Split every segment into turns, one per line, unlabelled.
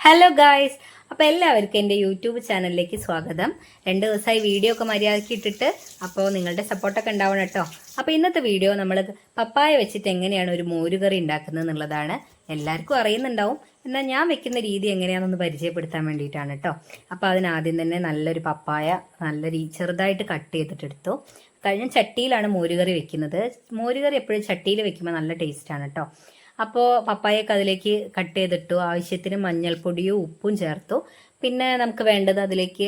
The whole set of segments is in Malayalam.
ഹലോ ഗായ്സ്, അപ്പോൾ എല്ലാവർക്കും എൻ്റെ യൂട്യൂബ് ചാനലിലേക്ക് സ്വാഗതം. 2 ദിവസമായി വീഡിയോ ഒക്കെ മര്യാദയ്ക്ക് ഇട്ടിട്ട്, അപ്പോൾ നിങ്ങളുടെ സപ്പോർട്ടൊക്കെ ഉണ്ടാവണം കേട്ടോ. അപ്പോൾ ഇന്നത്തെ വീഡിയോ നമ്മൾ പപ്പായ വെച്ചിട്ട് എങ്ങനെയാണ് ഒരു മോരുകറി ഉണ്ടാക്കുന്നത് എന്നുള്ളതാണ്. എല്ലാവർക്കും അറിയുന്നുണ്ടാവും, എന്നാൽ ഞാൻ വെക്കുന്ന രീതി എങ്ങനെയാണെന്നൊന്ന് പരിചയപ്പെടുത്താൻ വേണ്ടിയിട്ടാണ് കേട്ടോ. അപ്പോൾ അതിനാദ്യം തന്നെ നല്ലൊരു പപ്പായ ചെറുതായിട്ട് കട്ട് ചെയ്തിട്ടെടുത്തു. കഴിഞ്ഞ ചട്ടിയിലാണ് മോരുകറി വെക്കുന്നത്. മോരുകറി എപ്പോഴും ചട്ടിയിൽ വെക്കുമ്പോൾ നല്ല ടേസ്റ്റാണ് കേട്ടോ. അപ്പോൾ പപ്പായൊക്കെ അതിലേക്ക് കട്ട് ചെയ്തിട്ടു. ആവശ്യത്തിന് മഞ്ഞൾപ്പൊടിയും ഉപ്പും ചേർത്തു. പിന്നെ നമുക്ക് വേണ്ടത് അതിലേക്ക്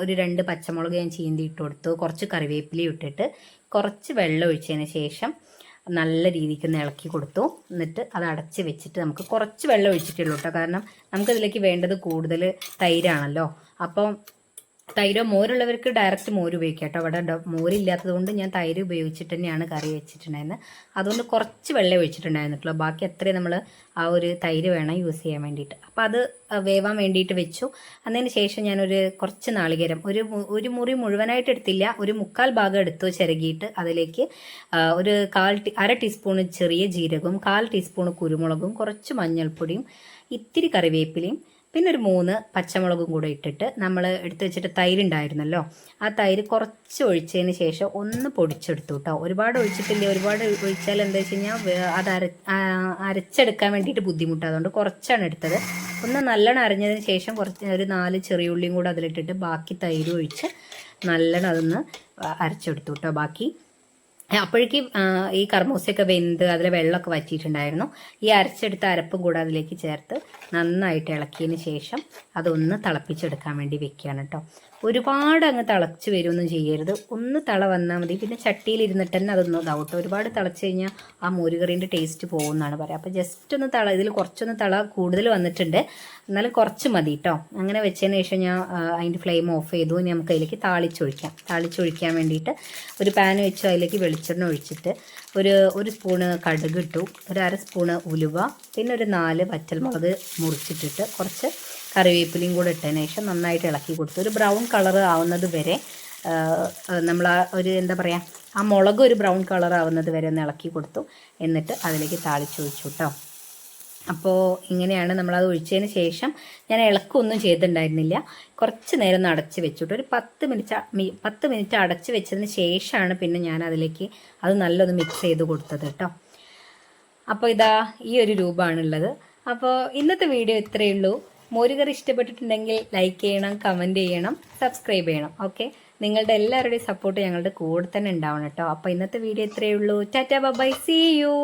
ഒരു 2 പച്ചമുളക് ഞാൻ ചീന്തി ഇട്ട് കൊടുത്തു. കുറച്ച് കറിവേപ്പിലയും ഇട്ടിട്ട് കുറച്ച് വെള്ളം ഒഴിച്ചതിന് ശേഷം നല്ല രീതിക്ക് ഒന്ന് ഇളക്കി കൊടുത്തു. എന്നിട്ട് അത് അടച്ച് വെച്ചിട്ട് നമുക്ക് കുറച്ച് വെള്ളം ഒഴിച്ചിട്ടുള്ളൂ കേട്ടോ. കാരണം നമുക്കതിലേക്ക് വേണ്ടത് കൂടുതൽ തൈരാണല്ലോ. അപ്പം തൈരോ മോരുള്ളവർക്ക് ഡയറക്റ്റ് മോര് ഉപയോഗിക്കാം കേട്ടോ. അവിടെ മോരില്ലാത്തത് കൊണ്ട് ഞാൻ തൈര് ഉപയോഗിച്ചിട്ട് തന്നെയാണ് കറി വെച്ചിട്ടുണ്ടായിരുന്നത്. അതുകൊണ്ട് കുറച്ച് വെള്ളം ഒഴിച്ചിട്ടുണ്ടായിരുന്നിട്ടുള്ളൂ. ബാക്കി അത്രയും നമ്മൾ ആ ഒരു തൈര് വേണം യൂസ് ചെയ്യാൻ വേണ്ടിയിട്ട്. അപ്പോൾ അത് വേവാൻ വേണ്ടിയിട്ട് വെച്ചു. അതിന് ശേഷം ഞാനൊരു കുറച്ച് നാളികേരം ഒരു മുറി മുഴുവനായിട്ട് എടുത്തില്ല, ഒരു 1/4 ഭാഗം എടുത്തു ചിരകിയിട്ട് അതിലേക്ക് ഒരു അര ടീസ്പൂൺ ചെറിയ ജീരകവും 1/4 ടീസ്പൂൺ കുരുമുളകും കുറച്ച് മഞ്ഞൾപ്പൊടിയും ഇത്തിരി കറിവേപ്പിലയും പിന്നെ ഒരു 3 പച്ചമുളകും കൂടെ ഇട്ടിട്ട് നമ്മൾ എടുത്ത് വെച്ചിട്ട് തൈരുണ്ടായിരുന്നല്ലോ, ആ തൈര് കുറച്ച് ഒഴിച്ചതിന് ശേഷം ഒന്ന് പൊടിച്ചെടുത്തു കേട്ടോ. ഒരുപാട് ഒഴിച്ചിട്ടില്ല. ഒരുപാട് ഒഴിച്ചാൽ എന്താ വെച്ച് കഴിഞ്ഞാൽ അത് അരച്ചെടുക്കാൻ വേണ്ടിയിട്ട് ബുദ്ധിമുട്ടാണ്. അതുകൊണ്ട് കുറച്ചാണ് എടുത്തത്. ഒന്ന് നല്ലോണം അരഞ്ഞതിന് ശേഷം ഒരു 4 ചെറിയ ഉള്ളിയും കൂടെ അതിലിട്ടിട്ട് ബാക്കി തൈര് ഒഴിച്ച് നല്ലോണം അതൊന്ന് അരച്ചെടുത്തു കേട്ടോ. ബാക്കി അപ്പോഴേക്കും ഈ കർമൂസയൊക്കെ വെന്ത് അതിലെ വെള്ളമൊക്കെ വറ്റിയിട്ടുണ്ടായിരുന്നു. ഈ അരച്ചെടുത്ത അരപ്പും കൂടെ അതിലേക്ക് ചേർത്ത് നന്നായിട്ട് ഇളക്കിയതിന് ശേഷം അതൊന്ന് തിളപ്പിച്ചെടുക്കാൻ വേണ്ടി വെക്കുകയാണ് കേട്ടോ. ഒരുപാട് അങ്ങ് തിളച്ച് വരുമൊന്നും ചെയ്യരുത്. ഒന്ന് തിള വന്നാൽ മതി. പിന്നെ ചട്ടിയിൽ ഇരുന്നിട്ട് തന്നെ അതൊന്നും ഇതാവട്ടെ. ഒരുപാട് തിളച്ച് കഴിഞ്ഞാൽ ആ മോരുകറീൻ്റെ ടേസ്റ്റ് പോകുമെന്നാണ് പറയുക. അപ്പോൾ ജസ്റ്റ് ഒന്ന് ഇതിൽ കുറച്ചൊന്ന് തിള കൂടുതൽ വന്നിട്ടുണ്ട്, എന്നാലും കുറച്ച് മതി കേട്ടോ. അങ്ങനെ വെച്ചതിന് ശേഷം ഞാൻ അതിൻ്റെ ഫ്ലെയിം ഓഫ് ചെയ്തു. ഇനി നമുക്ക് അതിലേക്ക് താളിച്ചൊഴിക്കാൻ വേണ്ടിയിട്ട് ഒരു പാൻ വെച്ച് അതിലേക്ക് വെളിച്ചെണ്ണ ഒഴിച്ചിട്ട് ഒരു സ്പൂണ് കടുക് ഇട്ടു, ഒരു 1/2 സ്പൂണ് ഉലുവ, പിന്നെ ഒരു 4 പച്ചമുളക് മുറിച്ചിട്ടിട്ട് കുറച്ച് കറിവേപ്പിലയും കൂടെ ഇട്ടതിന് ശേഷം നന്നായിട്ട് ഇളക്കി കൊടുത്തു. ഒരു ബ്രൗൺ കളർ ആവുന്നത് വരെ നമ്മൾ ആ ഒരു എന്താ പറയുക, ആ മുളക് ഒരു ബ്രൗൺ കളർ ആവുന്നത് വരെ ഒന്ന് ഇളക്കി കൊടുത്തു. എന്നിട്ട് അതിലേക്ക് താളിച്ചൊഴിച്ചു കേട്ടോ. അപ്പോൾ ഇങ്ങനെയാണ് നമ്മളത് ഒഴിച്ചതിന് ശേഷം ഞാൻ ഇളക്കൊന്നും ചെയ്തിട്ടുണ്ടായിരുന്നില്ല. കുറച്ച് നേരം ഒന്ന് അടച്ച് വെച്ചിട്ട് ഒരു 10 മിനിറ്റ് അടച്ച് വെച്ചതിന് ശേഷമാണ് പിന്നെ ഞാൻ അതിലേക്ക് അത് നല്ലൊന്ന് മിക്സ് ചെയ്ത് കൊടുത്തത് കേട്ടോ. അപ്പോൾ ഇതാ ഈ ഒരു രൂപമാണുള്ളത്. അപ്പോൾ ഇന്നത്തെ വീഡിയോ ഇത്രയേ ഉള്ളൂ. മോരുകറി ഇഷ്ടപ്പെട്ടിട്ടുണ്ടെങ്കിൽ ലൈക്ക് ചെയ്യണം, കമൻറ്റ് ചെയ്യണം, സബ്സ്ക്രൈബ് ചെയ്യണം. ഓക്കെ, നിങ്ങളുടെ എല്ലാവരുടെയും സപ്പോർട്ട് ഞങ്ങളുടെ കൂടെ തന്നെ ഉണ്ടാവണം കേട്ടോ. അപ്പോൾ ഇന്നത്തെ വീഡിയോ ഇത്രയേ ഉള്ളൂ. Ta-ta bye, see U.